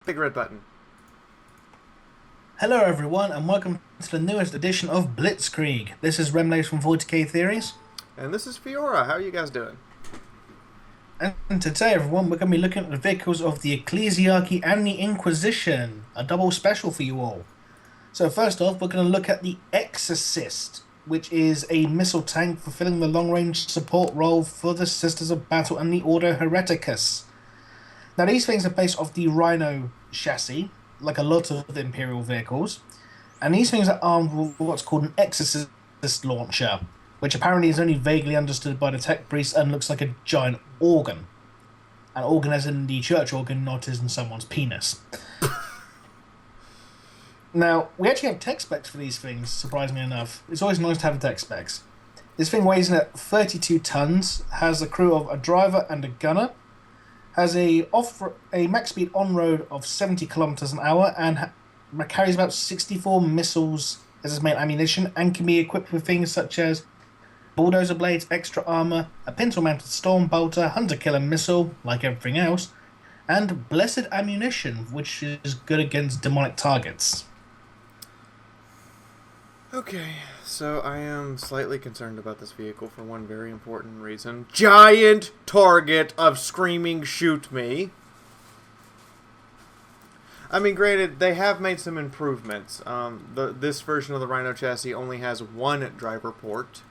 Big red button. Hello, everyone, and welcome to the newest edition of Blitzkrieg. This is Remlace from 40K Theories, And this is Fiaura. How are you guys doing? and today, everyone, we're going to be looking at the vehicles of the Ecclesiarchy and the Inquisition, a double special for you all. So, first off, we're going to look at the Exorcist, which is a missile tank fulfilling the long-range support role for the Sisters of Battle and the Ordo Hereticus. Now, these things are based off the Rhino chassis, like a lot of the Imperial vehicles. And these things are armed with what's called an Exorcist launcher, which apparently is only vaguely understood by the tech priest and looks like a giant organ. An organ as in the church organ, not as in someone's penis. Now, we actually have tech specs for these things, surprisingly enough. It's always nice to have the tech specs. This thing weighs in at 32 tons, has a crew of a driver and a gunner, has a max speed on-road of 70 kilometers an hour, and carries about 64 missiles as its main ammunition, and can be equipped with things such as bulldozer blades, extra armor, a pintle-mounted storm bolter, hunter-killer missile, like everything else, and blessed ammunition, which is good against demonic targets. Okay, so I am slightly concerned about this vehicle for one very important reason. Giant target of screaming shoot me. I mean, granted, they have made some improvements. This version of the Rhino chassis only has one driver port,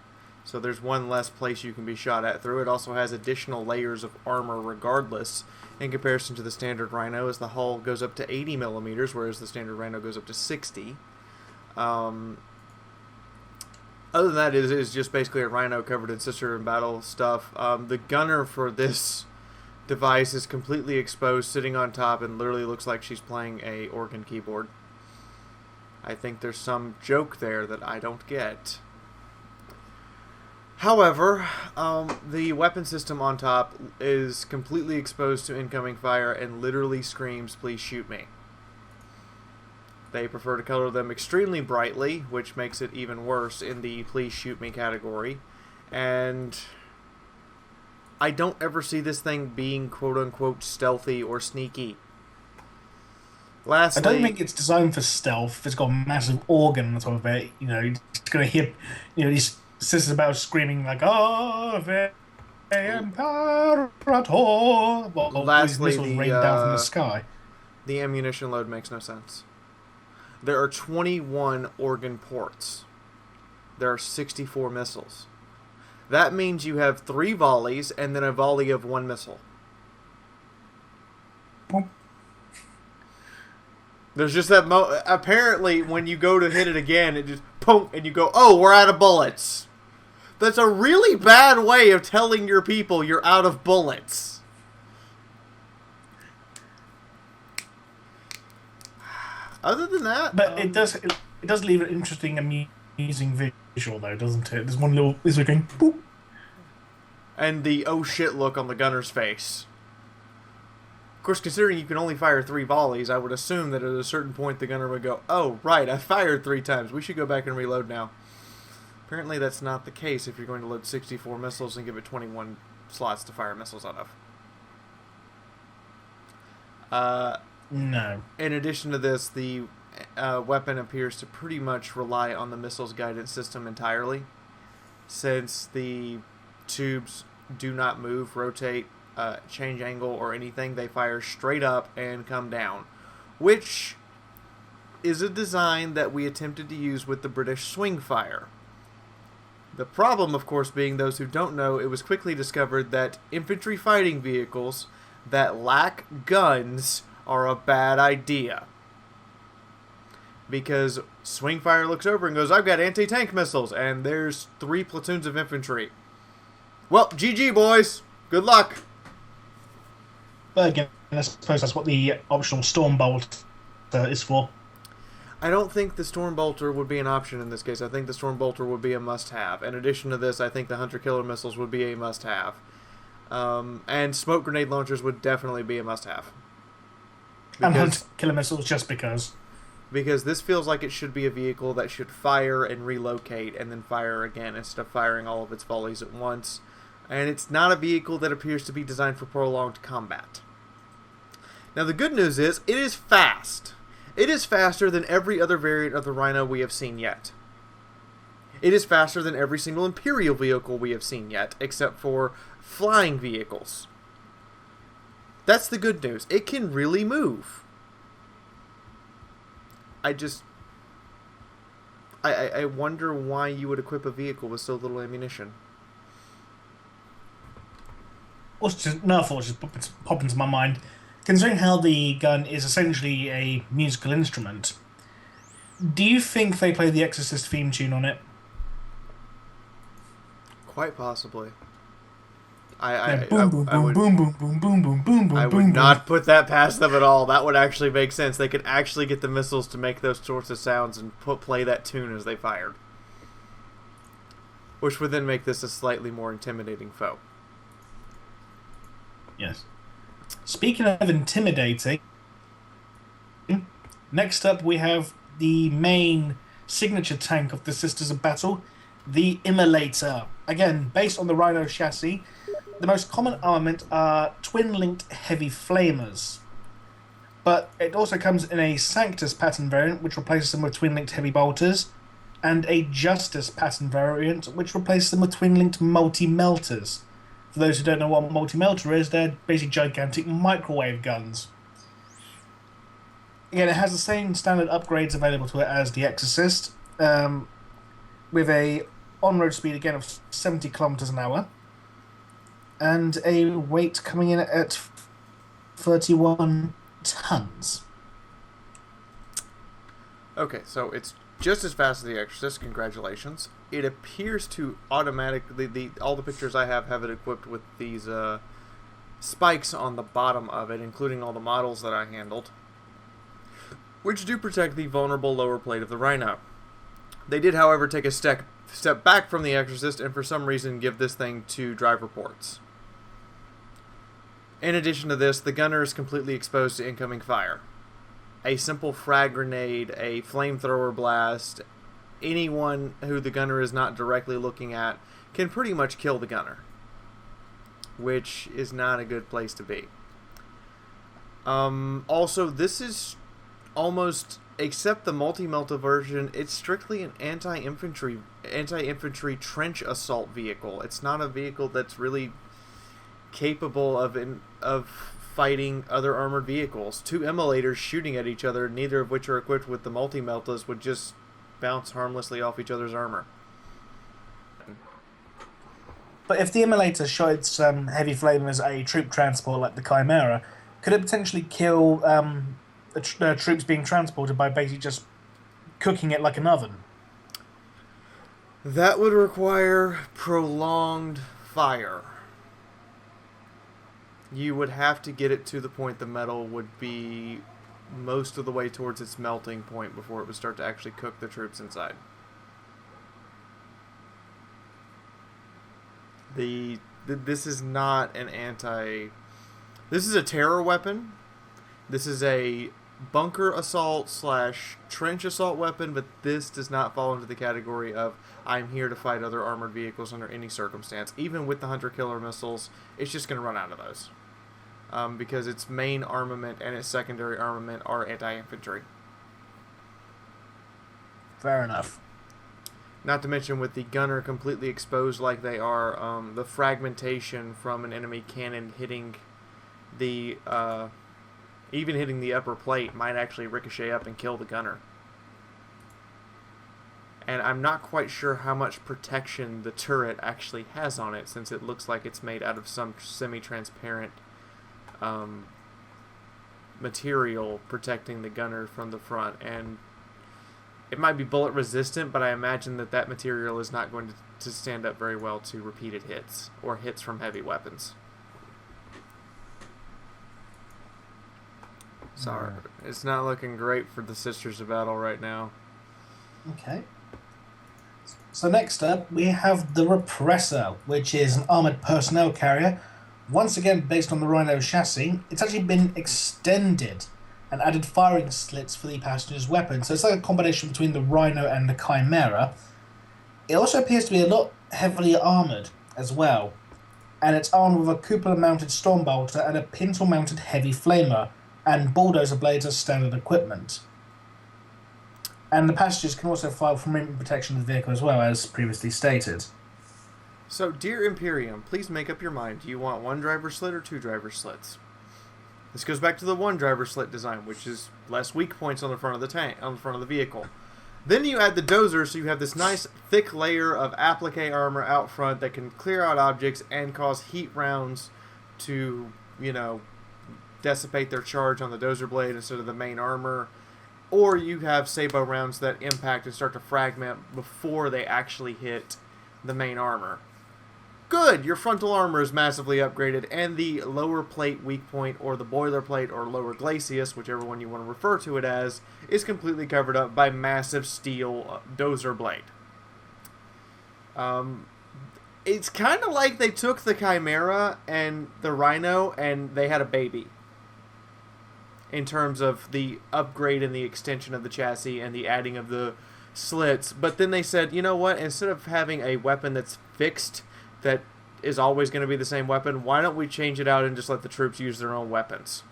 so there's one less place you can be shot at through. It also has additional layers of armor regardless, in comparison to the standard Rhino, as the hull goes up to 80 millimeters, whereas the standard Rhino goes up to 60. Other than that, it is just basically a Rhino covered in Sister in Battle stuff. The gunner for this device is completely exposed, sitting on top, and literally looks like she's playing a organ keyboard. I think there's some joke there that I don't get. However, the weapon system on top is completely exposed to incoming fire and literally screams, "Please shoot me." They prefer to color them extremely brightly, which makes it even worse in the "please shoot me" category. And I don't ever see this thing being quote-unquote stealthy or sneaky. Lastly, I don't think it's designed for stealth. It's got a massive organ on top of it. It's going to hear, these sisters about screaming like, "Ave Imperator!" While these lastly, missiles rain down from the sky. the ammunition load makes no sense. There are 21 organ ports. There are 64 missiles. That means you have 3 volleys and then a volley of 1 missile. Boom. There's just that apparently when you go to hit it again, it just punk, and you go, "Oh, we're out of bullets." That's a really bad way of telling your people you're out of bullets. Other than that, But it does leave an interesting, amusing visual, though, doesn't it? There's one little is going boop. And the "oh shit" look on the gunner's face. Of course, considering you can only fire 3 volleys, I would assume that at a certain point the gunner would go, "Oh, right, I fired 3 times. We should go back and reload now." Apparently that's not the case if you're going to load 64 missiles and give it 21 slots to fire missiles out of. No. In addition to this, the weapon appears to pretty much rely on the missile's guidance system entirely, since the tubes do not move, rotate, change angle, or anything. They fire straight up and come down, which is a design that we attempted to use with the British swing fire. The problem, of course, being, those who don't know, it was quickly discovered that infantry fighting vehicles that lack guns are a bad idea. Because Swingfire looks over and goes, "I've got anti-tank missiles," and there's 3 platoons of infantry. Well, GG, boys. Good luck. But again, I suppose that's what the optional Storm Bolt is for. I don't think the Stormbolter would be an option in this case. I think the Stormbolter would be a must-have. In addition to this, I think the Hunter-Killer missiles would be a must-have. And smoke grenade launchers would definitely be a must-have. And Hunter-Killer missiles just because. Because this feels like it should be a vehicle that should fire and relocate and then fire again instead of firing all of its volleys at once. And it's not a vehicle that appears to be designed for prolonged combat. Now, the good news is, it is fast. It is faster than every other variant of the Rhino we have seen yet. It is faster than every single Imperial vehicle we have seen yet, except for flying vehicles. That's the good news. It can really move. I wonder why you would equip a vehicle with so little ammunition. Another thought just pop into my mind. Considering how the gun is essentially a musical instrument, do you think they play the Exorcist theme tune on it? Quite possibly. I would not put that past them at all. That would actually make sense. They could actually get the missiles to make those sorts of sounds and play that tune as they fired. Which would then make this a slightly more intimidating foe. Yes. Speaking of intimidating, next up we have the main signature tank of the Sisters of Battle, the Immolator. Again, based on the Rhino chassis, the most common armament are twin-linked heavy flamers. But it also comes in a Sanctus pattern variant, which replaces them with twin-linked heavy bolters, and a Justice pattern variant, which replaces them with twin-linked multi-melters. For those who don't know what a multi-melter is, they're basically gigantic microwave guns. Again, it has the same standard upgrades available to it as the Exorcist, with a on-road speed again of 70 kilometers an hour, and a weight coming in at 31 tons. Okay, so it's just as fast as the Exorcist. Congratulations. It appears to automatically... all the pictures I have it equipped with these spikes on the bottom of it, including all the models that I handled, which do protect the vulnerable lower plate of the Rhino. They did, however, take a step back from the Exorcist and for some reason give this thing 2 driver ports. In addition to this, the gunner is completely exposed to incoming fire. A simple frag grenade, a flamethrower blast, anyone who the gunner is not directly looking at can pretty much kill the gunner, which is not a good place to be. Also, this is almost, except the multi-melta version, it's strictly an anti-infantry trench assault vehicle. It's not a vehicle that's really capable of fighting other armored vehicles. 2 immolators shooting at each other, neither of which are equipped with the multi-meltas, would just bounce harmlessly off each other's armor. But if the Immolator shot some heavy flame as a troop transport like the Chimera, could it potentially kill the troops being transported by basically just cooking it like an oven? That would require prolonged fire. You would have to get it to the point the metal would be most of the way towards its melting point before it would start to actually cook the troops inside. This is not an this is a terror weapon. This is a bunker assault / trench assault weapon, but this does not fall into the category of I'm here to fight other armored vehicles under any circumstance. Even with the hunter-killer missiles, it's just going to run out of those. Because its main armament and its secondary armament are anti-infantry. Fair enough. Not to mention, with the gunner completely exposed like they are, the fragmentation from an enemy cannon hitting the even hitting the upper plate might actually ricochet up and kill the gunner. And I'm not quite sure how much protection the turret actually has on it, since it looks like it's made out of some semi-transparent material protecting the gunner from the front. And it might be bullet resistant, but I imagine that material is not going to stand up very well to repeated hits or hits from heavy weapons. Sorry, it's not looking great for the Sisters of Battle right now. Okay. So next up, we have the Repressor, which is an armoured personnel carrier. Once again, based on the Rhino chassis, it's actually been extended and added firing slits for the passenger's weapon. So it's like a combination between the Rhino and the Chimera. It also appears to be a lot heavily armoured as well. And it's armed with a cupola-mounted Stormbolter and a pintle-mounted heavy flamer. and bulldozer blades as standard equipment. And the passengers can also fire from wind protection of the vehicle as well, as previously stated. So, dear Imperium, please make up your mind. Do you want one driver slit or two driver slits? This goes back to the one driver slit design, which is less weak points on the front of the tank, on the front of the vehicle. Then you add the dozer, so you have this nice thick layer of applique armor out front that can clear out objects and cause heat rounds to, dissipate their charge on the dozer blade instead of the main armor. Or you have sabot rounds that impact and start to fragment before they actually hit the main armor. Good! Your frontal armor is massively upgraded, and the lower plate weak point, or the boilerplate, or lower glacis, whichever one you want to refer to it as, is completely covered up by massive steel dozer blade. It's kind of like they took the Chimera and the Rhino, and they had a baby. In terms of the upgrade and the extension of the chassis and the adding of the slits. But then they said, you know what, instead of having a weapon that's fixed, that is always going to be the same weapon, why don't we change it out and just let the troops use their own weapons?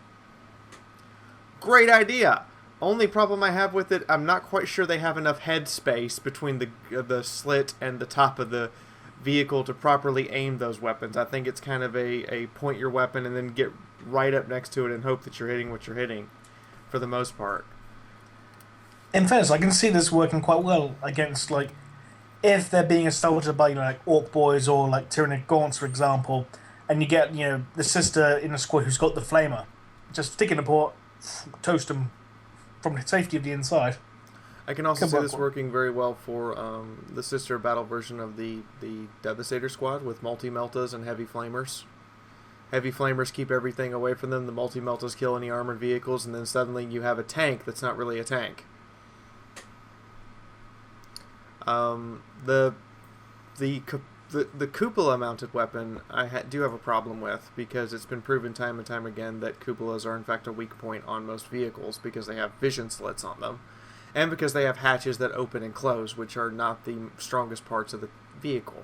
Great idea! Only problem I have with it, I'm not quite sure they have enough head space between the slit and the top of the vehicle to properly aim those weapons. I think it's kind of a point your weapon and then get right up next to it and hope that you're hitting what you're hitting, for the most part. In fairness, I can see this working quite well against, if they're being assaulted by, Orc Boys or, Tyranid Gaunts, for example, and you get, the sister in the squad who's got the flamer. Just stick in the port, toast them from the safety of the inside. I can also see this working very well for the sister battle version of the Devastator squad with multi-meltas and heavy flamers. Heavy flamers keep everything away from them, the multi-meltas kill any armored vehicles, and then suddenly you have a tank that's not really a tank. The cupola mounted weapon I do have a problem with, because it's been proven time and time again that cupolas are in fact a weak point on most vehicles because they have vision slits on them, and because they have hatches that open and close, which are not the strongest parts of the vehicle.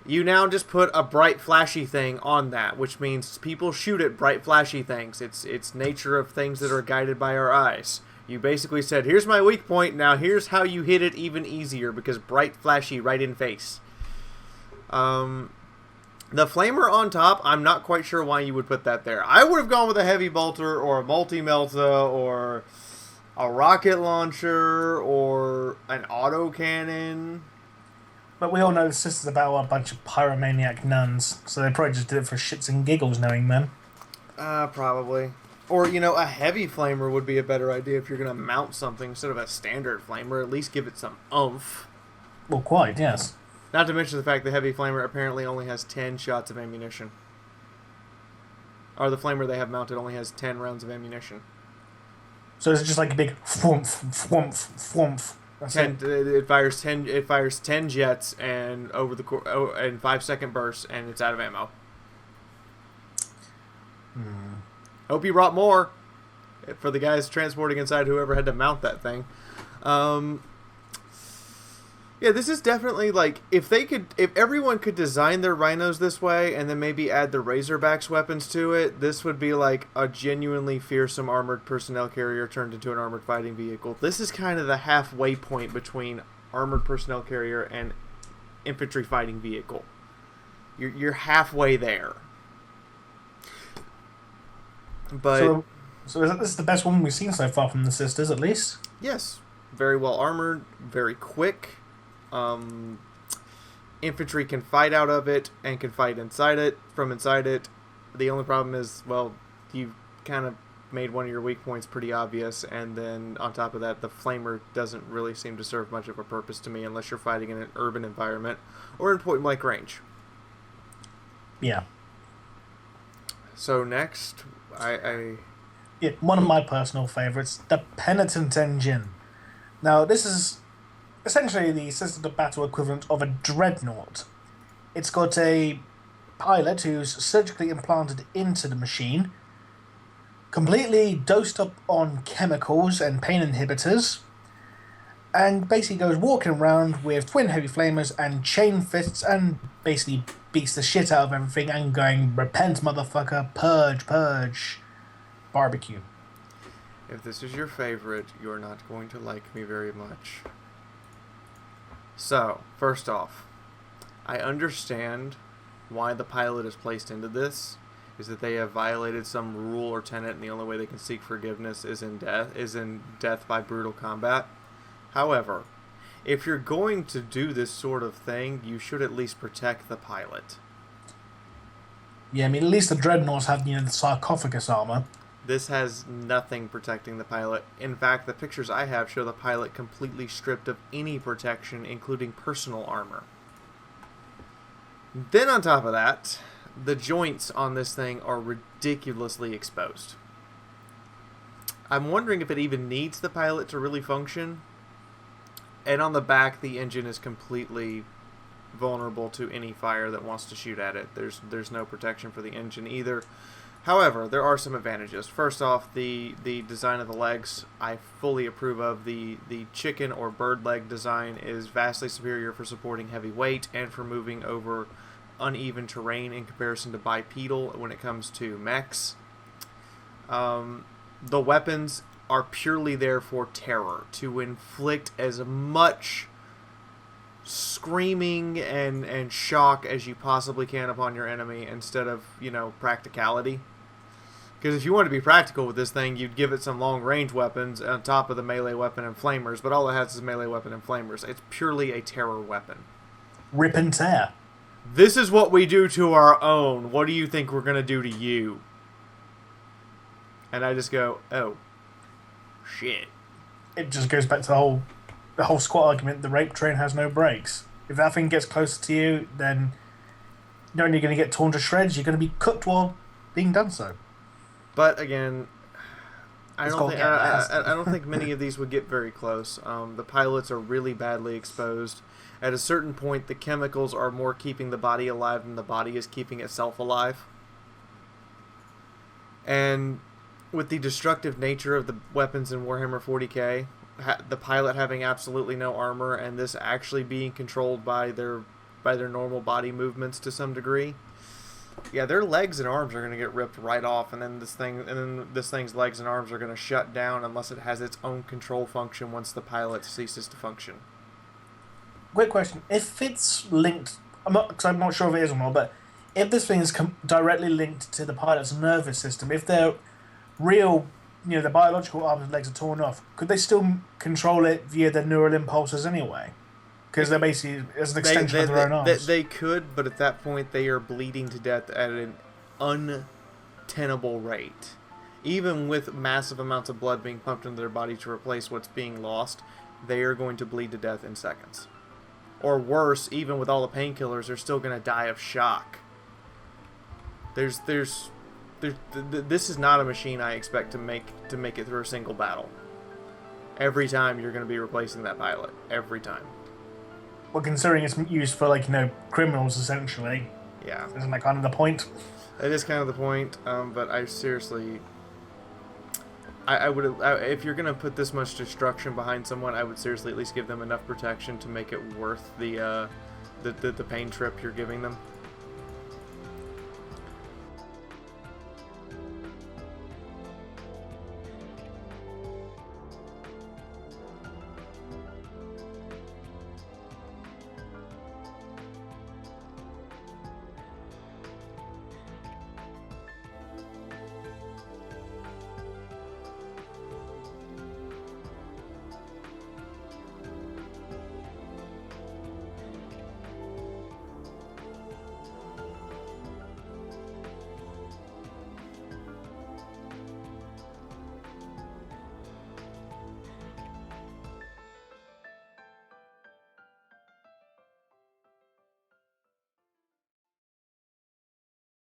You now just put a bright flashy thing on that, which means people shoot at bright flashy things. It's nature of things that are guided by our eyes. You basically said, here's my weak point, now here's how you hit it even easier, because bright flashy right in face. The flamer on top, I'm not quite sure why you would put that there. I would have gone with a heavy bolter or a multi-melta or a rocket launcher or an autocannon. But we all know the Sisters of Battle are a bunch of pyromaniac nuns, so they probably just did it for shits and giggles, knowing them. Probably. Or, a heavy flamer would be a better idea if you're going to mount something instead of a standard flamer. At least give it some oomph. Well, quite, yes. Not to mention the fact the heavy flamer apparently only has 10 shots of ammunition. Or the flamer they have mounted only has 10 rounds of ammunition. So it's just like a big thwumph, thwumph, thwumph. It fires 10 jets and and 5-second bursts, and it's out of ammo. Hope you brought more for the guys transporting inside whoever had to mount that thing. Yeah, this is definitely if everyone could design their rhinos this way and then maybe add the Razorbacks weapons to it, this would be like a genuinely fearsome armored personnel carrier turned into an armored fighting vehicle. This is kind of the halfway point between armored personnel carrier and infantry fighting vehicle. You're halfway there. But so this is the best one we've seen so far from the Sisters, at least? Yes. Very well armored, very quick. Infantry can fight out of it and can fight from inside it. The only problem is, you kind of made one of your weak points pretty obvious, and then on top of that, the flamer doesn't really seem to serve much of a purpose to me unless you're fighting in an urban environment or in point-blank range. Yeah. So next, one of my personal favorites, the Penitent Engine. Now, this is essentially the Sisters of Battle equivalent of a dreadnought. It's got a pilot who's surgically implanted into the machine, completely dosed up on chemicals and pain inhibitors, and basically goes walking around with twin heavy flamers and chain fists and basically beats the shit out of everything and going, repent, motherfucker, purge, purge. barbecue. If this is your favorite, you're not going to like me very much. So, first off, I understand why the pilot is placed into this, is that they have violated some rule or tenet, and the only way they can seek forgiveness is in death by brutal combat. However, if you're going to do this sort of thing, you should at least protect the pilot. Yeah, I mean, at least the dreadnoughts have, the sarcophagus armor. This has nothing protecting the pilot. In fact, the pictures I have show the pilot completely stripped of any protection, including personal armor. Then on top of that, the joints on this thing are ridiculously exposed. I'm wondering if it even needs the pilot to really function. And on the back, the engine is completely vulnerable to any fire that wants to shoot at it. There's no protection for the engine either. However, there are some advantages. First off, the design of the legs, I fully approve of. The chicken or bird leg design is vastly superior for supporting heavy weight and for moving over uneven terrain in comparison to bipedal when it comes to mechs. The weapons are purely there for terror, to inflict as much screaming and shock as you possibly can upon your enemy instead of, practicality. Because if you want to be practical with this thing, you'd give it some long-range weapons on top of the melee weapon and flamers, but all it has is melee weapon and flamers. It's purely a terror weapon. Rip and tear. This is what we do to our own. What do you think we're going to do to you? And I just go, oh, shit. It just goes back to the whole squat argument. The rape train has no brakes. If that thing gets closer to you, then not only you're going to get torn to shreds, you're going to be cooked while being done so. But again, I don't think many of these would get very close. The pilots are really badly exposed. At a certain point, the chemicals are more keeping the body alive than the body is keeping itself alive. And with the destructive nature of the weapons in Warhammer 40K, the pilot having absolutely no armor, and this actually being controlled by their normal body movements to some degree, yeah, their legs and arms are going to get ripped right off, and then this thing's legs and arms are going to shut down unless it has its own control function once the pilot ceases to function. Quick question: if it's linked, I'm not sure if it is or not, but if this thing is directly linked to the pilot's nervous system, if they're real, the biological arms and legs are torn off, could they still control it via their neural impulses anyway? Because they're basically as an extension of their own arms. They could, but at that point they are bleeding to death at an untenable rate. Even with massive amounts of blood being pumped into their body to replace what's being lost, they are going to bleed to death in seconds. Or worse, even with all the painkillers, they're still going to die of shock. This is not a machine I expect to make it through a single battle. Every time you're going to be replacing that pilot. Every time. Well, considering it's used for, criminals, essentially. Yeah. Isn't that kind of the point? It is kind of the point, but I seriously... I would, if you're going to put this much destruction behind someone, I would seriously at least give them enough protection to make it worth the pain trip you're giving them.